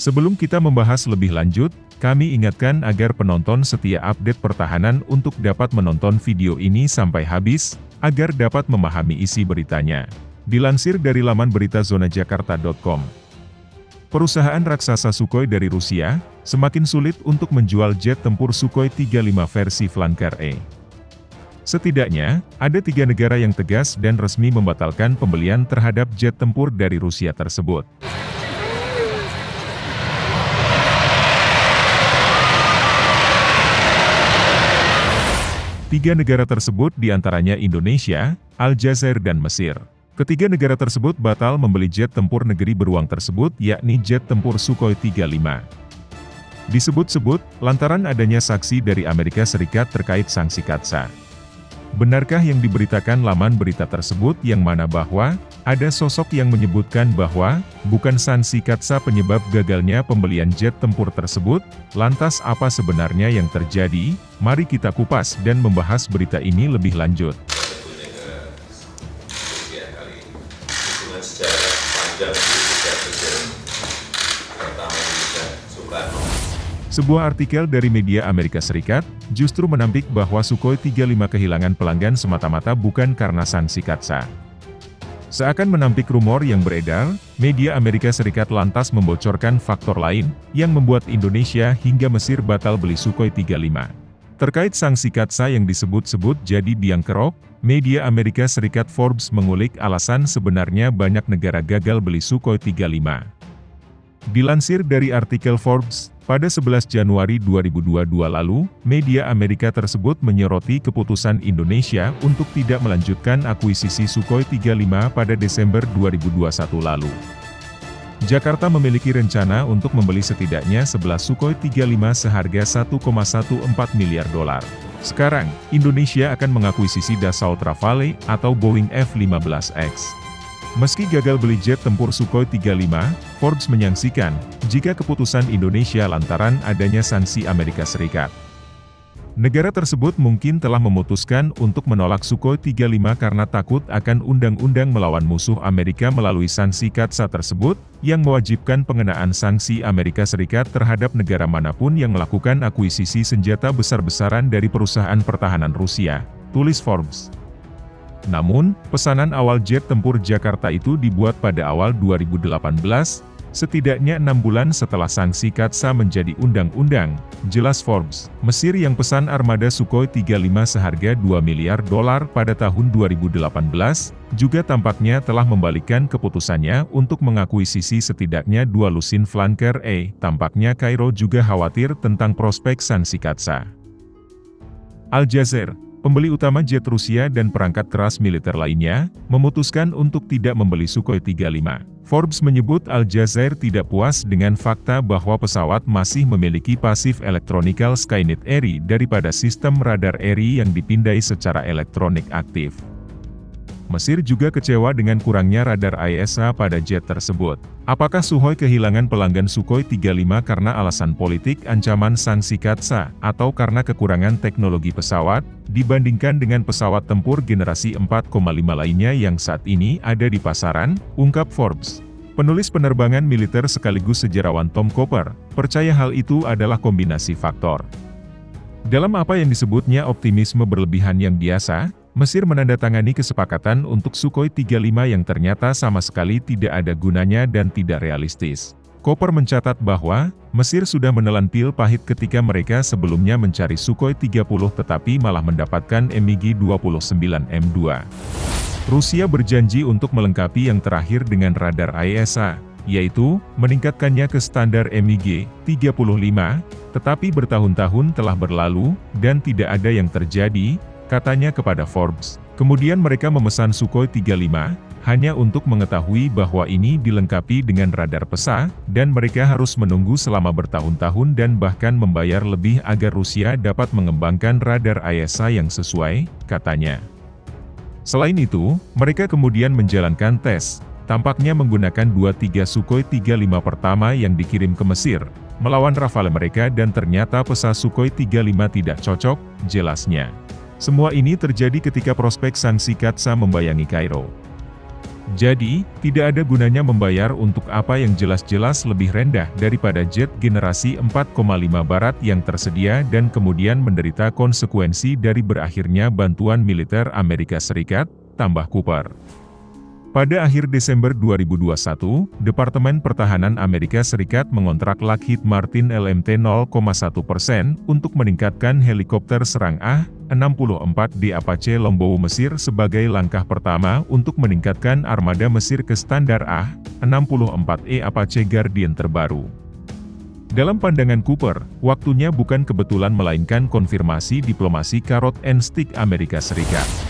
Sebelum kita membahas lebih lanjut, kami ingatkan agar penonton setia update pertahanan untuk dapat menonton video ini sampai habis, agar dapat memahami isi beritanya. Dilansir dari laman berita zonajakarta.com. Perusahaan raksasa Sukhoi dari Rusia, semakin sulit untuk menjual jet tempur Sukhoi 35 versi Flanker E. Setidaknya, ada 3 negara yang tegas dan resmi membatalkan pembelian terhadap jet tempur dari Rusia tersebut. Tiga negara tersebut diantaranya Indonesia, Aljazair dan Mesir. Ketiga negara tersebut batal membeli jet tempur negeri beruang tersebut, yakni jet tempur Sukhoi 35. Disebut-sebut, lantaran adanya saksi dari Amerika Serikat terkait sanksi Katsa. Benarkah yang diberitakan laman berita tersebut yang mana bahwa, ada sosok yang menyebutkan bahwa, bukan sanksi Katsa penyebab gagalnya pembelian jet tempur tersebut? Lantas apa sebenarnya yang terjadi? Mari kita kupas dan membahas berita ini lebih lanjut. Sebuah artikel dari media Amerika Serikat, justru menampik bahwa Sukhoi 35 kehilangan pelanggan semata-mata bukan karena sanksi Katsa. Seakan menampik rumor yang beredar, media Amerika Serikat lantas membocorkan faktor lain, yang membuat Indonesia hingga Mesir batal beli Sukhoi 35. Terkait sanksi Katsa yang disebut-sebut jadi biang kerok, media Amerika Serikat Forbes mengulik alasan sebenarnya banyak negara gagal beli Sukhoi 35. Dilansir dari artikel Forbes, pada 11 Januari 2022 lalu, media Amerika tersebut menyoroti keputusan Indonesia untuk tidak melanjutkan akuisisi Sukhoi 35 pada Desember 2021 lalu. Jakarta memiliki rencana untuk membeli setidaknya 11 Sukhoi 35 seharga $1,14 miliar. Sekarang, Indonesia akan mengakuisisi Dassault Rafale atau Boeing F-15X. Meski gagal beli jet tempur Sukhoi 35, Forbes menyaksikan, jika keputusan Indonesia lantaran adanya sanksi Amerika Serikat. Negara tersebut mungkin telah memutuskan untuk menolak Sukhoi 35 karena takut akan undang-undang melawan musuh Amerika melalui sanksi Katsa tersebut, yang mewajibkan pengenaan sanksi Amerika Serikat terhadap negara manapun yang melakukan akuisisi senjata besar-besaran dari perusahaan pertahanan Rusia, tulis Forbes. Namun, pesanan awal jet tempur Jakarta itu dibuat pada awal 2018, setidaknya 6 bulan setelah sanksi Katsa menjadi undang-undang, jelas Forbes. Mesir yang pesan armada Sukhoi 35 seharga $2 miliar pada tahun 2018, juga tampaknya telah membalikkan keputusannya untuk mengakuisisi setidaknya 2 lusin Flanker E. Tampaknya Kairo juga khawatir tentang prospek sanksi Katsa. Aljazair, pembeli utama jet Rusia dan perangkat keras militer lainnya, memutuskan untuk tidak membeli Sukhoi 35. Forbes menyebut Aljazair tidak puas dengan fakta bahwa pesawat masih memiliki pasif elektronikal Skynet Airy daripada sistem radar Airy yang dipindai secara elektronik aktif. Mesir juga kecewa dengan kurangnya radar ISA pada jet tersebut. Apakah Sukhoi kehilangan pelanggan Sukhoi 35 karena alasan politik ancaman sanksi Katsa, atau karena kekurangan teknologi pesawat, dibandingkan dengan pesawat tempur generasi 4,5 lainnya yang saat ini ada di pasaran, ungkap Forbes. Penulis penerbangan militer sekaligus sejarawan Tom Cooper, percaya hal itu adalah kombinasi faktor. Dalam apa yang disebutnya optimisme berlebihan yang biasa, Mesir menandatangani kesepakatan untuk Sukhoi 35 yang ternyata sama sekali tidak ada gunanya dan tidak realistis. Cooper mencatat bahwa, Mesir sudah menelan pil pahit ketika mereka sebelumnya mencari Sukhoi 30 tetapi malah mendapatkan MiG-29 M2. Rusia berjanji untuk melengkapi yang terakhir dengan radar ISA, yaitu, meningkatkannya ke standar MiG-35, tetapi bertahun-tahun telah berlalu, dan tidak ada yang terjadi, katanya kepada Forbes. Kemudian mereka memesan Sukhoi 35, hanya untuk mengetahui bahwa ini dilengkapi dengan radar pesa, dan mereka harus menunggu selama bertahun-tahun dan bahkan membayar lebih agar Rusia dapat mengembangkan radar ISA yang sesuai, katanya. Selain itu, mereka kemudian menjalankan tes, tampaknya menggunakan 2-3 Sukhoi 35 pertama yang dikirim ke Mesir, melawan Rafale mereka dan ternyata pesa Sukhoi 35 tidak cocok, jelasnya. Semua ini terjadi ketika prospek sanksi Katsa membayangi Kairo. Jadi, tidak ada gunanya membayar untuk apa yang jelas-jelas lebih rendah daripada jet generasi 4,5 Barat yang tersedia dan kemudian menderita konsekuensi dari berakhirnya bantuan militer Amerika Serikat, tambah Cooper. Pada akhir Desember 2021, Departemen Pertahanan Amerika Serikat mengontrak Lockheed Martin LMT 0,1% untuk meningkatkan helikopter serang A-64D Apache Lombow Mesir sebagai langkah pertama untuk meningkatkan armada Mesir ke standar A-64E Apache Guardian terbaru. Dalam pandangan Cooper, waktunya bukan kebetulan melainkan konfirmasi diplomasi carrot and stick Amerika Serikat.